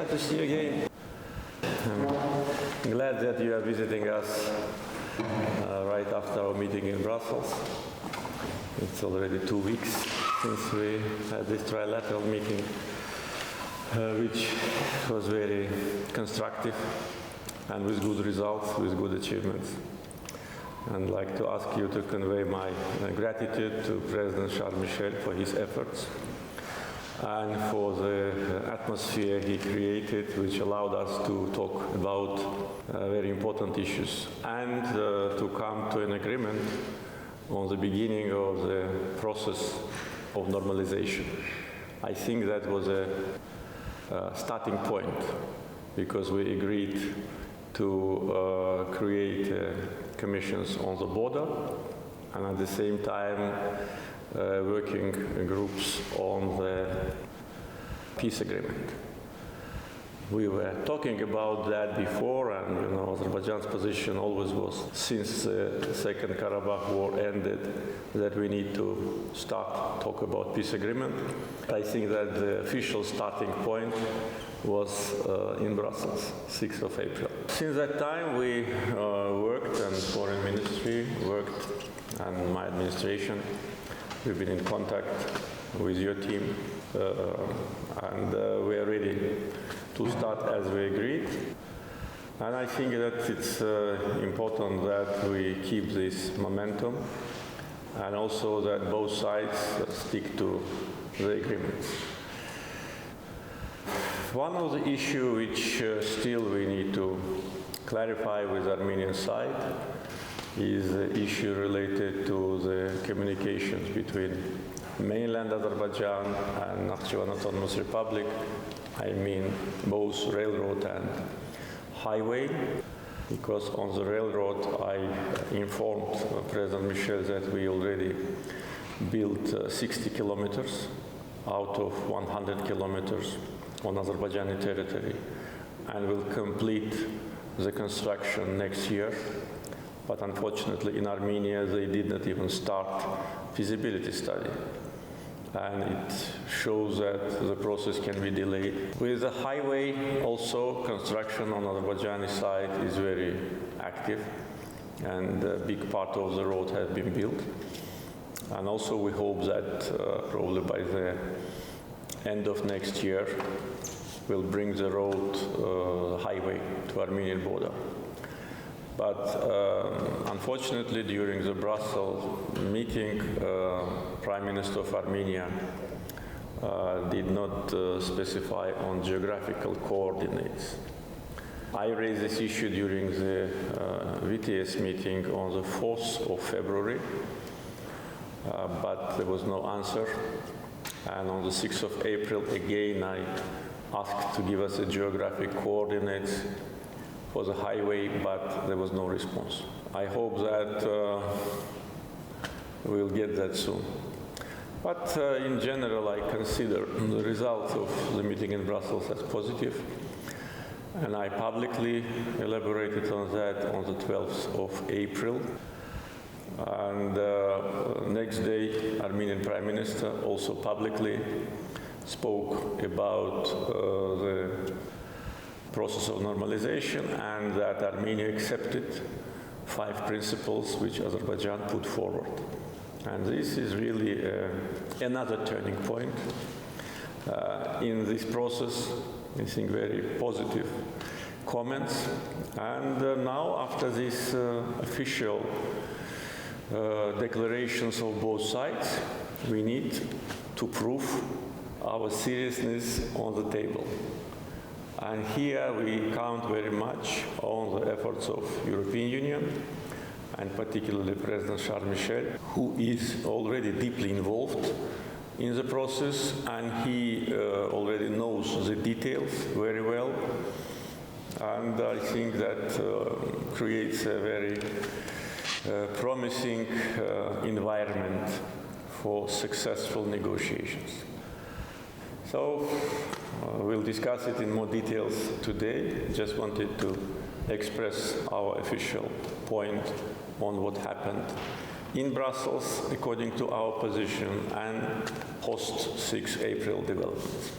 glad to see you again. I'm glad that you are visiting us right after our meeting in Brussels. It's already 2 weeks since we had this trilateral meeting, which was very constructive and with good results, with good achievements. I'd like to ask you to convey my gratitude to President Charles Michel for his efforts and for the atmosphere he created, which allowed us to talk about very important issues and to come to an agreement on the beginning of the process of normalization. I think that was a starting point, because we agreed to create commissions on the border and at the same time working groups on the peace agreement. We were talking about that before, and Azerbaijan's position always was, since the Second Karabakh War ended, that we need to start talk about peace agreement. I think that the official starting point was in Brussels, 6th of April. Since that time we worked, and Foreign Ministry worked, and my administration. We've been in contact with your team, and we are ready to start as we agreed. And I think that it's important that we keep this momentum, and also that both sides stick to the agreements. One of the issues which still we need to clarify with the Armenian side is the issue related to the communications between mainland Azerbaijan and Nakhchivan Autonomous Republic. I mean both railroad and highway, because on the railroad I informed President Michel that we already built 60 kilometers out of 100 kilometers on Azerbaijani territory, and will complete the construction next year. But unfortunately in Armenia they did not even start feasibility study, and it shows that the process can be delayed. With the highway also, construction on Azerbaijani side is very active, and a big part of the road has been built. And also we hope that probably by the end of next year we'll bring the road highway to Armenian border. But unfortunately, during the Brussels meeting, Prime Minister of Armenia did not specify on geographical coordinates. I raised this issue during the VTS meeting on the 4th of February, but there was no answer. And on the 6th of April, again, I asked to give us the geographic coordinates for the highway, but there was no response. I hope that we'll get that soon. But in general, I consider the results of the meeting in Brussels as positive, and I publicly elaborated on that on the 12th of April. And next day, Armenian Prime Minister also publicly spoke about the process of normalization, and that Armenia accepted 5 principles which Azerbaijan put forward. And this is really another turning point in this process. I think very positive comments. And now, after these official declarations of both sides, we need to prove our seriousness on the table. And here we count very much on the efforts of European Union, and particularly President Charles Michel, who is already deeply involved in the process, and he already knows the details very well. And I think that creates a very promising environment for successful negotiations. So we'll discuss it in more details today. Just wanted to express our official point on what happened in Brussels according to our position and post 6 April developments.